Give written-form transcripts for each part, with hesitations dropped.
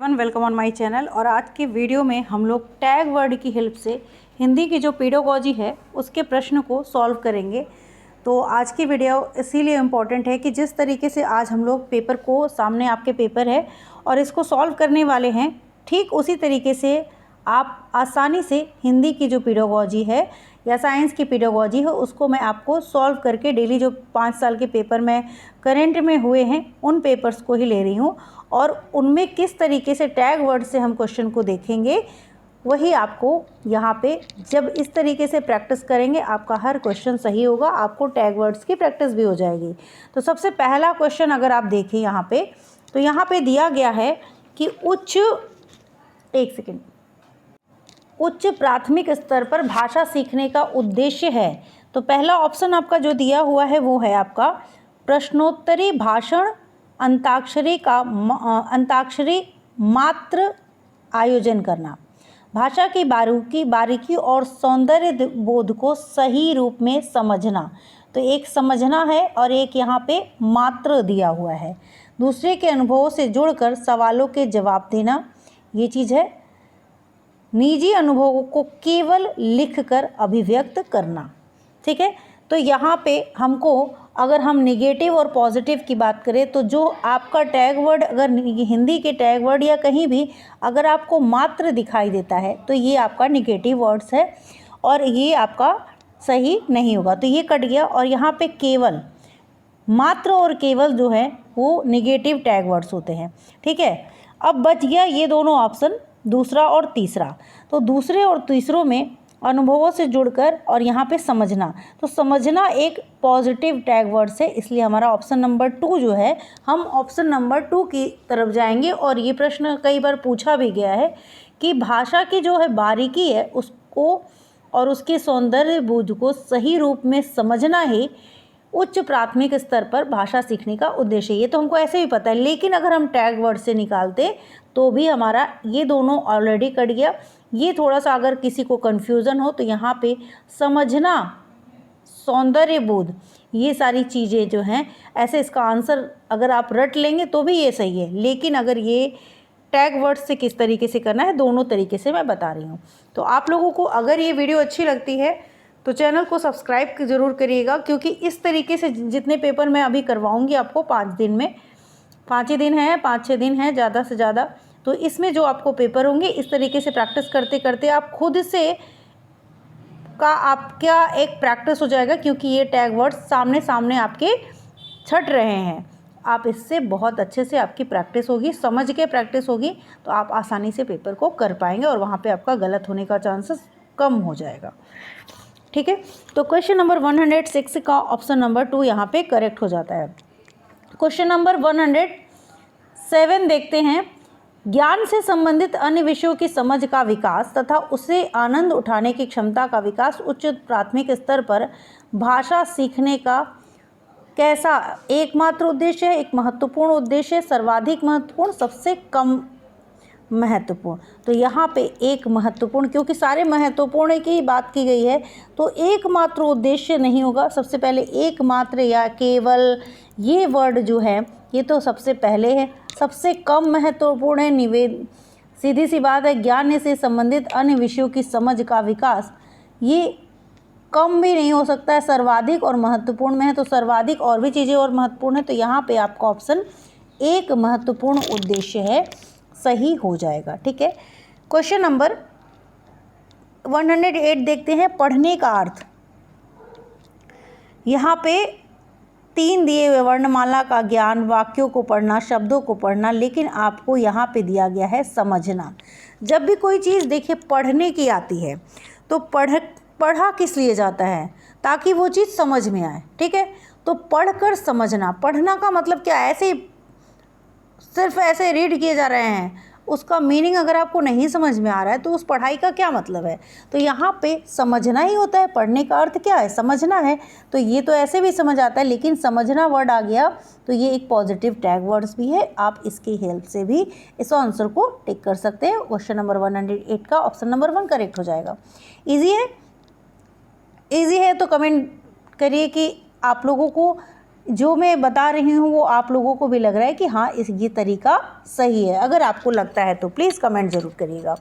Welcome on my channel. और आज के वीडियो में हम लोग टैग वर्ड की हेल्प से हिंदी की जो पेडागोजी है उसके प्रश्न को सॉल्व करेंगे। तो आज की वीडियो इसीलिए इम्पॉर्टेंट है कि जिस तरीके से आज हम लोग पेपर को, सामने आपके पेपर है और इसको सॉल्व करने वाले हैं, ठीक उसी तरीके से आप आसानी से हिंदी की जो पेडागोजी है या साइंस की पेडागोजी है उसको मैं आपको सॉल्व करके डेली जो 5 साल के पेपर में करंट में हुए हैं उन पेपर्स को ही ले रही हूँ और उनमें किस तरीके से टैग वर्ड से हम क्वेश्चन को देखेंगे वही आपको यहाँ पे जब इस तरीके से प्रैक्टिस करेंगे आपका हर क्वेश्चन सही होगा, आपको टैग वर्ड्स की प्रैक्टिस भी हो जाएगी। तो सबसे पहला क्वेश्चन अगर आप देखें यहाँ पे, तो यहाँ पे दिया गया है कि उच्च प्राथमिक स्तर पर भाषा सीखने का उद्देश्य है। तो पहला ऑप्शन आपका जो दिया हुआ है वो है आपका प्रश्नोत्तरी भाषण अंताक्षरी मात्र आयोजन करना, भाषा की बारीकी और सौंदर्य बोध को सही रूप में समझना। तो एक समझना है और एक यहाँ पे मात्र दिया हुआ है। दूसरे के अनुभवों से जुड़कर सवालों के जवाब देना, ये चीज़ है। निजी अनुभवों को केवल लिखकर अभिव्यक्त करना। ठीक है, तो यहाँ पे हमको अगर हम निगेटिव और पॉजिटिव की बात करें तो जो आपका टैग वर्ड, अगर हिंदी के टैग वर्ड या कहीं भी अगर आपको मात्र दिखाई देता है तो ये आपका निगेटिव वर्ड्स है और ये आपका सही नहीं होगा, तो ये कट गया। और यहाँ पे केवल, मात्र और केवल जो है वो निगेटिव टैग वर्ड्स होते हैं। ठीक है, अब बच गया ये दोनों ऑप्शन, दूसरा और तीसरा। तो दूसरे और तीसरों में अनुभवों से जुड़कर और यहाँ पे समझना, तो समझना एक पॉजिटिव टैग वर्ड से, इसलिए हमारा ऑप्शन नंबर 2 जो है, हम ऑप्शन नंबर 2 की तरफ जाएंगे। और ये प्रश्न कई बार पूछा भी गया है कि भाषा की जो है बारीकी है उसको और उसके सौंदर्य बोध को सही रूप में समझना ही उच्च प्राथमिक स्तर पर भाषा सीखने का उद्देश्य। ये तो हमको ऐसे भी पता है, लेकिन अगर हम टैग वर्ड से निकालते तो भी हमारा ये दोनों ऑलरेडी कट गया। ये थोड़ा सा अगर किसी को कन्फ्यूज़न हो तो यहाँ पे समझना, सौंदर्य बोध, ये सारी चीज़ें जो हैं, ऐसे इसका आंसर अगर आप रट लेंगे तो भी ये सही है। लेकिन अगर ये टैग वर्ड से किस तरीके से करना है, दोनों तरीके से मैं बता रही हूँ। तो आप लोगों को अगर ये वीडियो अच्छी लगती है तो चैनल को सब्सक्राइब ज़रूर करिएगा, क्योंकि इस तरीके से जितने पेपर मैं अभी करवाऊँगी आपको 5 दिन में, 5 ही दिन हैं, 5-6 दिन हैं ज़्यादा से ज़्यादा, तो इसमें जो आपको पेपर होंगे इस तरीके से प्रैक्टिस करते करते आप खुद से आपका एक प्रैक्टिस हो जाएगा, क्योंकि ये टैग वर्ड्स सामने सामने आपके छट रहे हैं। आप इससे बहुत अच्छे से आपकी प्रैक्टिस होगी, समझ के प्रैक्टिस होगी, तो आप आसानी से पेपर को कर पाएंगे और वहाँ पे आपका गलत होने का चांसेस कम हो जाएगा। ठीक है, तो क्वेश्चन नंबर 106 का ऑप्शन नंबर 2 यहाँ पे करेक्ट हो जाता है। क्वेश्चन नंबर 107 देखते हैं। ज्ञान से संबंधित अन्य विषयों की समझ का विकास तथा उसे आनंद उठाने की क्षमता का विकास उच्च प्राथमिक स्तर पर भाषा सीखने का कैसा एकमात्र उद्देश्य है, एक महत्वपूर्ण उद्देश्य, सर्वाधिक महत्वपूर्ण, सबसे कम महत्वपूर्ण। तो यहाँ पे एक महत्वपूर्ण, क्योंकि सारे महत्वपूर्ण की बात की गई है तो एकमात्र उद्देश्य नहीं होगा। सबसे पहले एकमात्र या केवल, ये वर्ड जो है ये तो सबसे पहले है। सबसे कम महत्वपूर्ण है, सीधी सी बात है, ज्ञान से संबंधित अन्य विषयों की समझ का विकास, ये कम भी नहीं हो सकता है। सर्वाधिक और महत्वपूर्ण में है, तो सर्वाधिक और भी चीज़ें और महत्वपूर्ण है, तो यहाँ पे आपका ऑप्शन एक महत्वपूर्ण उद्देश्य है सही हो जाएगा। ठीक है, क्वेश्चन नंबर 108 देखते हैं। पढ़ने का अर्थ, यहाँ पे 3 दिए हुए, वर्णमाला का ज्ञान, वाक्यों को पढ़ना, शब्दों को पढ़ना, लेकिन आपको यहाँ पे दिया गया है समझना। जब भी कोई चीज़ देखिए पढ़ने की आती है तो पढ़ा किस लिए जाता है, ताकि वो चीज़ समझ में आए। ठीक है, तो पढ़कर समझना, पढ़ना का मतलब क्या, ऐसे सिर्फ ऐसे रीड किए जा रहे हैं, उसका मीनिंग अगर आपको नहीं समझ में आ रहा है तो उस पढ़ाई का क्या मतलब है। तो यहाँ पे समझना ही होता है, पढ़ने का अर्थ क्या है, समझना है। तो ये तो ऐसे भी समझ आता है, लेकिन समझना वर्ड आ गया तो ये एक पॉजिटिव टैग वर्ड्स भी है। आप इसकी हेल्प से भी इस आंसर को टिक कर सकते हैं। क्वेश्चन नंबर 108 का ऑप्शन नंबर 1 करेक्ट हो जाएगा। ईजी है तो कमेंट करिए कि आप लोगों को जो मैं बता रही हूँ वो आप लोगों को भी लग रहा है कि हाँ ये तरीका सही है। अगर आपको लगता है तो प्लीज़ कमेंट ज़रूर करिएगा।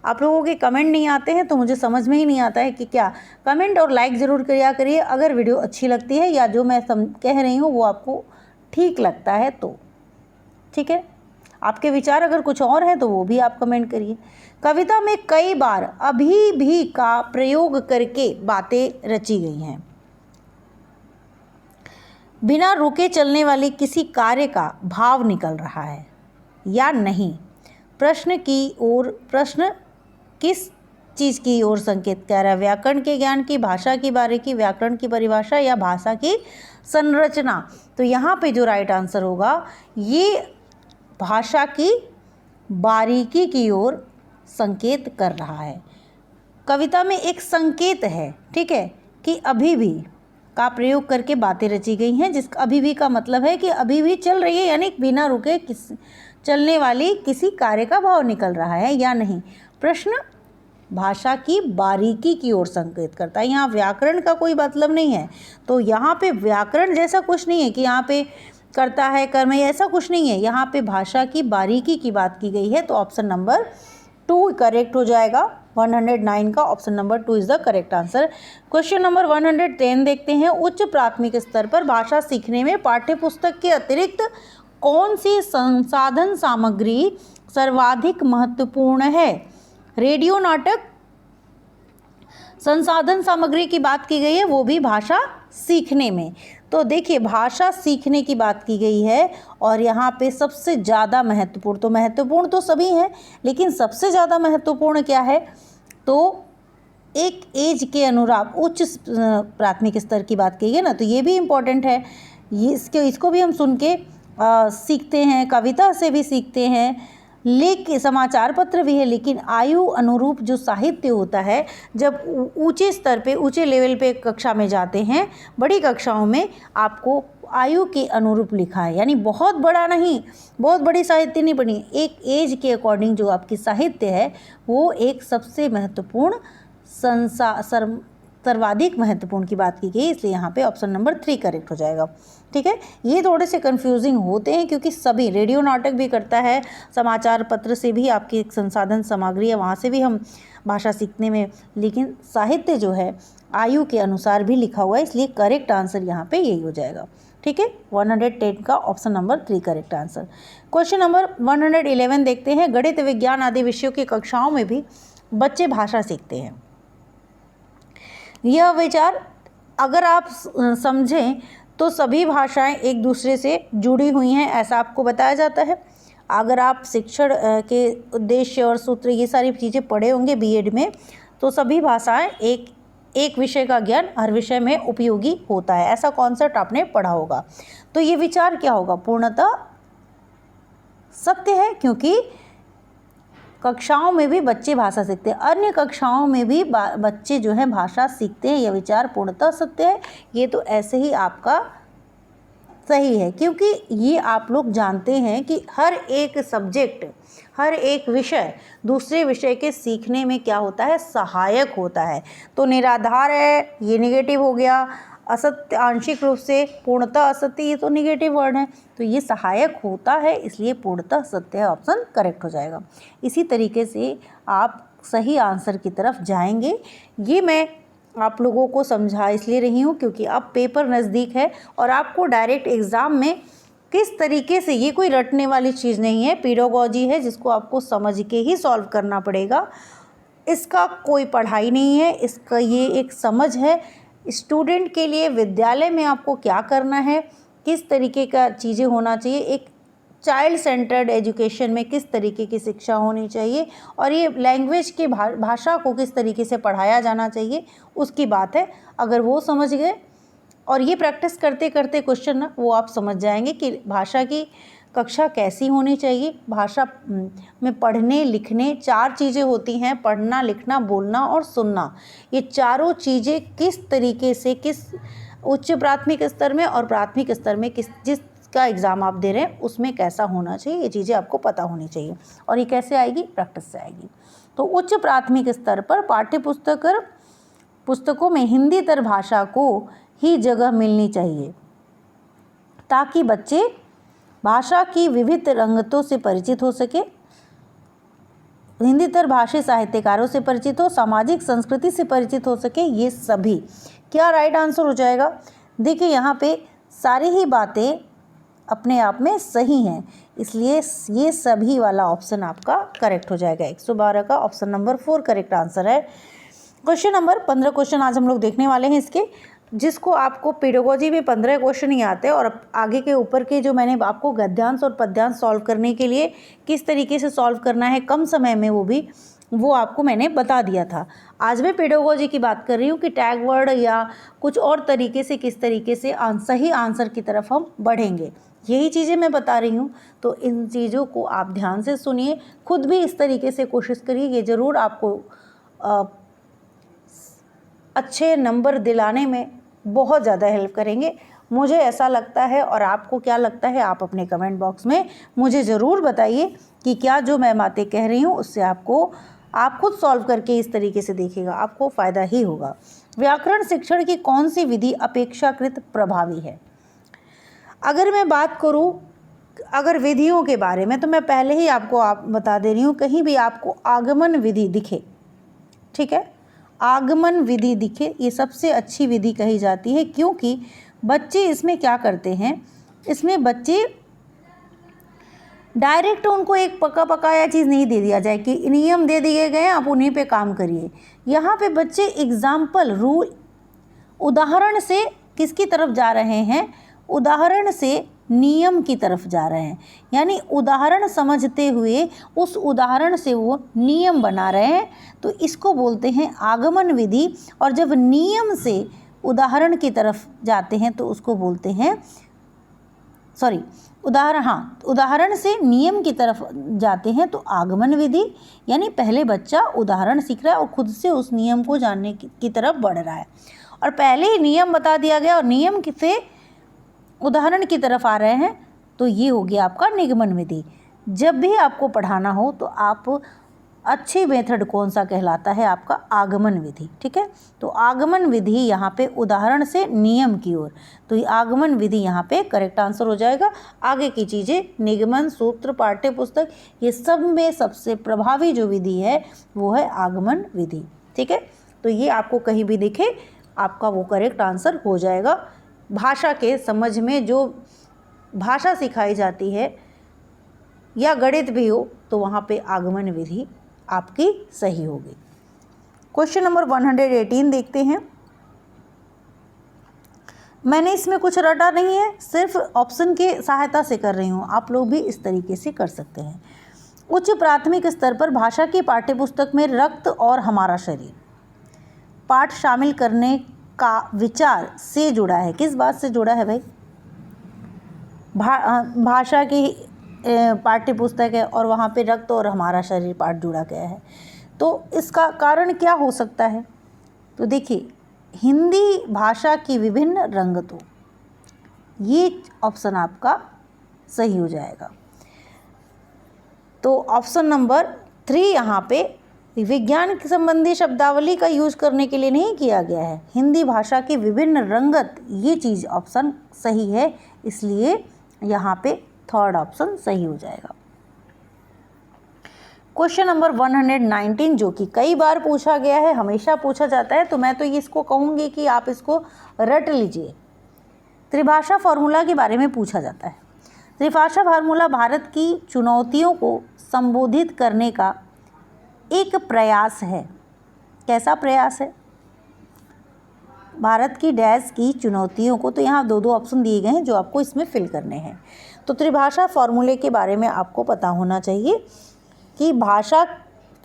आप लोगों के कमेंट नहीं आते हैं तो मुझे समझ में ही नहीं आता है कि क्या। कमेंट और लाइक ज़रूर किया करिए अगर वीडियो अच्छी लगती है या जो मैं कह रही हूँ वो आपको ठीक लगता है तो। ठीक है, आपके विचार अगर कुछ और हैं तो वो भी आप कमेंट करिए। कविता में कई बार अभी भी का प्रयोग करके बातें रची गई हैं। बिना रुके चलने वाली किसी कार्य का भाव निकल रहा है या नहीं। प्रश्न किस चीज़ की ओर संकेत कर रहा है? व्याकरण के ज्ञान की, भाषा की बारीकी, व्याकरण की परिभाषा या भाषा की संरचना। तो यहाँ पे जो राइट आंसर होगा ये भाषा की बारीकी की ओर संकेत कर रहा है। कविता में एक संकेत है, ठीक है, कि अभी भी का प्रयोग करके बातें रची गई हैं, जिस अभी भी का मतलब है कि अभी भी चल रही है, यानी बिना रुके चलने वाली किसी कार्य का भाव निकल रहा है या नहीं। प्रश्न भाषा की बारीकी की ओर संकेत करता है। यहाँ व्याकरण का कोई मतलब नहीं है, तो यहाँ पे व्याकरण जैसा कुछ नहीं है कि यहाँ पे करता है कर्म, ऐसा कुछ नहीं है। यहाँ पे भाषा की बारीकी की बात की गई है, तो ऑप्शन नंबर 2 करेक्ट हो जाएगा। 109 का option number 2 is the correct answer. Question number 110 देखते हैं। उच्च प्राथमिक स्तर पर भाषा सीखने में पाठ्यपुस्तक के अतिरिक्त कौन सी संसाधन सामग्री सर्वाधिक महत्वपूर्ण है? रेडियो नाटक संसाधन सामग्री की बात की गई है, वो भी भाषा सीखने में। तो देखिए भाषा सीखने की बात की गई है और यहाँ पे सबसे ज़्यादा महत्वपूर्ण तो सभी हैं, लेकिन सबसे ज़्यादा महत्वपूर्ण क्या है? तो एक एज के अनुरूप उच्च प्राथमिक स्तर की बात की है ना, तो ये भी इम्पोर्टेंट है। ये इसको भी हम सुन के सीखते हैं, कविता से भी सीखते हैं, लेकिन समाचार पत्र भी है। लेकिन आयु अनुरूप जो साहित्य होता है, जब ऊंचे स्तर पे ऊंचे लेवल पे कक्षा में जाते हैं, बड़ी कक्षाओं में आपको आयु के अनुरूप लिखा है, यानी बहुत बड़ा नहीं, बहुत बड़ी साहित्य नहीं पढ़ी, एक एज के अकॉर्डिंग जो आपकी साहित्य है वो एक सबसे महत्वपूर्ण सर्वाधिक महत्वपूर्ण की बात की गई, इसलिए यहाँ पे ऑप्शन नंबर 3 करेक्ट हो जाएगा। ठीक है, ये थोड़े से कंफ्यूजिंग होते हैं क्योंकि सभी रेडियो नाटक भी करता है, समाचार पत्र से भी आपकी एक संसाधन सामग्री है, वहाँ से भी हम भाषा सीखने में, लेकिन साहित्य जो है आयु के अनुसार भी लिखा हुआ है, इसलिए करेक्ट आंसर यहाँ पे यही हो जाएगा। ठीक है, 110 का option number 3 correct answer. Question number 111 देखते हैं। गणित, विज्ञान आदि विषयों की कक्षाओं में भी बच्चे भाषा सीखते हैं। यह विचार अगर आप समझें तो सभी भाषाएं एक दूसरे से जुड़ी हुई हैं, ऐसा आपको बताया जाता है। अगर आप शिक्षण के उद्देश्य और सूत्र ये सारी चीज़ें पढ़े होंगे बीएड में, तो सभी भाषाएं एक विषय का ज्ञान हर विषय में उपयोगी होता है, ऐसा कॉन्सेप्ट आपने पढ़ा होगा। तो ये विचार क्या होगा? पूर्णतः सत्य है, क्योंकि कक्षाओं में भी बच्चे भाषा सीखते हैं, अन्य कक्षाओं में भी बच्चे जो है भाषा सीखते हैं। यह विचार पूर्णतः सत्य है। ये तो ऐसे ही आपका सही है, क्योंकि ये आप लोग जानते हैं कि हर एक सब्जेक्ट, हर एक विषय दूसरे विषय के सीखने में क्या होता है? सहायक होता है। तो निराधार है, ये नेगेटिव हो गया। असत्य आंशिक रूप से, पूर्णतः असत्य, ये तो नेगेटिव वर्ड है, तो ये सहायक होता है, इसलिए पूर्णतः सत्य है, ऑप्शन करेक्ट हो जाएगा। इसी तरीके से आप सही आंसर की तरफ जाएंगे। ये मैं आप लोगों को समझा इसलिए रही हूँ क्योंकि अब पेपर नज़दीक है और आपको डायरेक्ट एग्ज़ाम में किस तरीके से, ये कोई रटने वाली चीज़ नहीं है, पेडागॉजी है जिसको आपको समझ के ही सॉल्व करना पड़ेगा। इसका कोई पढ़ाई नहीं है, इसका ये एक समझ है स्टूडेंट के लिए। विद्यालय में आपको क्या करना है, किस तरीके का चीज़ें होना चाहिए, एक चाइल्ड सेंटर्ड एजुकेशन में किस तरीके की शिक्षा होनी चाहिए और ये लैंग्वेज की भाषा को किस तरीके से पढ़ाया जाना चाहिए, उसकी बात है। अगर वो समझ गए और ये प्रैक्टिस करते करते क्वेश्चन ना, वो आप समझ जाएंगे कि भाषा की कक्षा कैसी होनी चाहिए। भाषा में पढ़ने लिखने 4 चीज़ें होती हैं, पढ़ना, लिखना, बोलना और सुनना। ये चारों चीज़ें किस तरीके से, किस उच्च प्राथमिक स्तर में और प्राथमिक स्तर में जिसका एग्ज़ाम आप दे रहे हैं उसमें कैसा होना चाहिए, ये चीज़ें आपको पता होनी चाहिए। और ये कैसे आएगी? प्रैक्टिस से आएगी। तो उच्च प्राथमिक स्तर पर पुस्तकों में हिंदीतर भाषा को ही जगह मिलनी चाहिए। ताकि बच्चे भाषा की विविध रंगतों से परिचित हो सके, हिंदीतर भाषी साहित्यकारों से परिचित हो, सामाजिक संस्कृति से परिचित हो सके। ये सभी क्या राइट आंसर हो जाएगा? देखिए यहाँ पे सारी ही बातें अपने आप में सही हैं, इसलिए ये सभी वाला ऑप्शन आपका करेक्ट हो जाएगा। 112 का ऑप्शन नंबर 4 करेक्ट आंसर है। क्वेश्चन नंबर 15 क्वेश्चन आज हम लोग देखने वाले हैं इसके, जिसको आपको पेडागोजी में 15 क्वेश्चन ही आते हैं, और आगे के ऊपर के जो मैंने आपको गद्यांश और पद्यांश सॉल्व करने के लिए किस तरीके से सॉल्व करना है कम समय में, वो आपको मैंने बता दिया था। आज मैं पेडागोजी की बात कर रही हूँ कि टैग वर्ड या कुछ और तरीके से किस तरीके से सही आंसर की तरफ हम बढ़ेंगे, यही चीज़ें मैं बता रही हूँ। तो इन चीज़ों को आप ध्यान से सुनिए, खुद भी इस तरीके से कोशिश करिए, ये ज़रूर आपको अच्छे नंबर दिलाने में बहुत ज़्यादा हेल्प करेंगे, मुझे ऐसा लगता है। और आपको क्या लगता है, आप अपने कमेंट बॉक्स में मुझे ज़रूर बताइए कि क्या जो मैं बातें कह रही हूँ उससे आप खुद सॉल्व करके इस तरीके से देखिएगा, आपको फ़ायदा ही होगा। व्याकरण शिक्षण की कौन सी विधि अपेक्षाकृत प्रभावी है? अगर मैं बात करूँ अगर विधियों के बारे में, तो मैं पहले ही आपको बता दे रही हूँ, कहीं भी आपको आगमन विधि दिखे, ठीक है, आगमन विधि दिखे, ये सबसे अच्छी विधि कही जाती है, क्योंकि बच्चे इसमें क्या करते हैं, इसमें बच्चे डायरेक्ट उनको एक पका पकाया चीज़ नहीं दे दिया जाए कि नियम दे दिए गए हैं आप उन्हीं पे काम करिए। यहाँ पे बच्चे एग्जाम्पल रूल उदाहरण से किसकी तरफ जा रहे हैं, उदाहरण से नियम की तरफ जा रहे हैं, यानी उदाहरण समझते हुए उस उदाहरण से वो नियम बना रहे हैं, तो इसको बोलते हैं आगमन विधि। और जब नियम से उदाहरण की तरफ जाते हैं तो उसको बोलते हैं उदाहरण से नियम की तरफ जाते हैं तो आगमन विधि, यानी पहले बच्चा उदाहरण सीख रहा है और खुद से उस नियम को जानने की तरफ बढ़ रहा है, और पहले ही नियम बता दिया गया और नियम से उदाहरण की तरफ आ रहे हैं, तो ये हो गया आपका निगमन विधि। जब भी आपको पढ़ाना हो तो आप अच्छी मेथड कौन सा कहलाता है, आपका आगमन विधि, ठीक है। तो आगमन विधि यहाँ पे उदाहरण से नियम की ओर, तो ये आगमन विधि यहाँ पे करेक्ट आंसर हो जाएगा। आगे की चीज़ें निगमन, सूत्र, पाठ्य पुस्तक, ये सब में सबसे प्रभावी जो विधि है वो है आगमन विधि, ठीक है। तो ये आपको कहीं भी दिखे आपका वो करेक्ट आंसर हो जाएगा। भाषा के समझ में जो भाषा सिखाई जाती है या गणित भी हो तो वहाँ पे आगमन विधि आपकी सही होगी। क्वेश्चन नंबर 118 देखते हैं। मैंने इसमें कुछ रटा नहीं है, सिर्फ ऑप्शन के सहायता से कर रही हूँ, आप लोग भी इस तरीके से कर सकते हैं। उच्च प्राथमिक स्तर पर भाषा की पाठ्यपुस्तक में रक्त और हमारा शरीर पाठ शामिल करने का विचार से जुड़ा है। किस बात से जुड़ा है भाई? भाषा की पाठ्य पुस्तक है और वहाँ पे रक्त और हमारा शरीर पाठ जुड़ा गया है, तो इसका कारण क्या हो सकता है? तो देखिए, हिंदी भाषा की विभिन्न रंगतों, ये ऑप्शन आपका सही हो जाएगा। तो ऑप्शन नंबर 3 यहाँ पे विज्ञान संबंधी शब्दावली का यूज करने के लिए नहीं किया गया है, हिंदी भाषा की विभिन्न रंगत, ये चीज़ ऑप्शन सही है, इसलिए यहाँ पे 3rd ऑप्शन सही हो जाएगा। क्वेश्चन नंबर 119 जो कि कई बार पूछा गया है, हमेशा पूछा जाता है, तो मैं तो इसको कहूँगी कि आप इसको रट लीजिए। त्रिभाषा फार्मूला के बारे में पूछा जाता है। त्रिभाषा फार्मूला भारत की चुनौतियों को संबोधित करने का एक प्रयास है। कैसा प्रयास है? भारत की डैश की चुनौतियों को, तो यहाँ 2 ऑप्शन दिए गए हैं जो आपको इसमें फिल करने हैं। तो त्रिभाषा फार्मूले के बारे में आपको पता होना चाहिए कि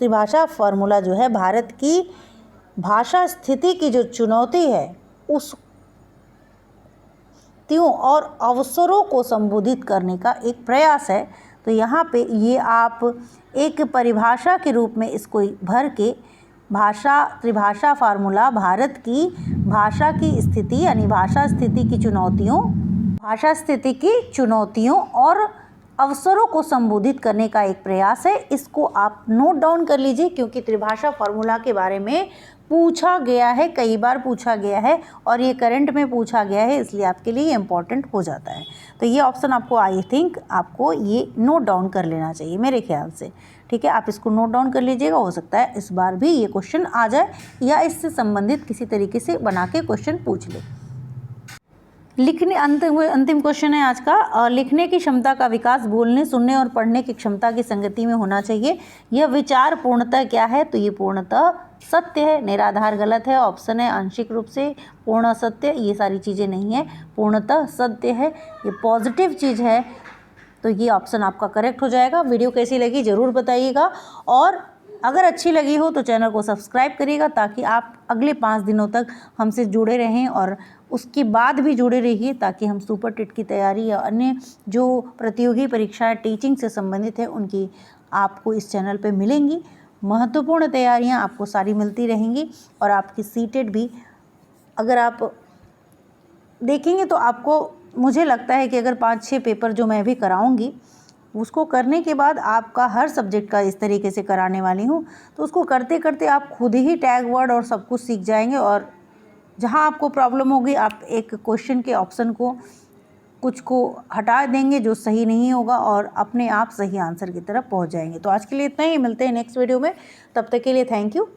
त्रिभाषा फार्मूला जो है भारत की भाषा स्थिति की जो चुनौती है उस और अवसरों को संबोधित करने का एक प्रयास है। तो यहाँ पे ये आप एक परिभाषा के रूप में इसको भर के त्रिभाषा फार्मूला भारत की भाषा की स्थिति यानी भाषा स्थिति की चुनौतियों और अवसरों को संबोधित करने का एक प्रयास है। इसको आप नोट डाउन कर लीजिए, क्योंकि त्रिभाषा फार्मूला के बारे में पूछा गया है, कई बार पूछा गया है और ये करंट में पूछा गया है, इसलिए आपके लिए ये इम्पॉर्टेंट हो जाता है। तो ये ऑप्शन आपको आई थिंक आपको ये नोट डाउन कर लेना चाहिए मेरे ख्याल से। ठीक है, आप इसको नोट डाउन कर लीजिएगा, हो सकता है इस बार भी ये क्वेश्चन आ जाए या इससे संबंधित किसी तरीके से बना के क्वेश्चन पूछ ले। लिखने अंतिम क्वेश्चन है आज का। लिखने की क्षमता का विकास बोलने, सुनने और पढ़ने की क्षमता की संगति में होना चाहिए। यह विचार पूर्णतः क्या है? तो ये पूर्णतः सत्य है। निराधार गलत है, ऑप्शन है आंशिक रूप से पूर्ण सत्य, ये सारी चीज़ें नहीं है, पूर्णतः सत्य है, ये पॉजिटिव चीज़ है। तो ये ऑप्शन आपका करेक्ट हो जाएगा। वीडियो कैसी लगी ज़रूर बताइएगा और अगर अच्छी लगी हो तो चैनल को सब्सक्राइब करिएगा ताकि आप अगले 5 दिनों तक हमसे जुड़े रहें और उसके बाद भी जुड़े रहिए ताकि हम सुपर टेट की तैयारी या अन्य जो प्रतियोगी परीक्षाएं टीचिंग से संबंधित है उनकी आपको इस चैनल पे मिलेंगी। महत्वपूर्ण तैयारियां आपको सारी मिलती रहेंगी और आपकी सीटेट भी अगर आप देखेंगे तो आपको, मुझे लगता है कि अगर 5-6 पेपर जो मैं भी कराऊंगी उसको करने के बाद आपका हर सब्जेक्ट का इस तरीके से कराने वाली हूँ, तो उसको करते करते आप खुद ही टैग वर्ड और सब कुछ सीख जाएंगे और जहाँ आपको प्रॉब्लम होगी आप एक क्वेश्चन के ऑप्शन को कुछ को हटा देंगे जो सही नहीं होगा और अपने आप सही आंसर की तरफ पहुँच जाएंगे। तो आज के लिए इतना ही, मिलते हैं नेक्स्ट वीडियो में, तब तक के लिए थैंक यू।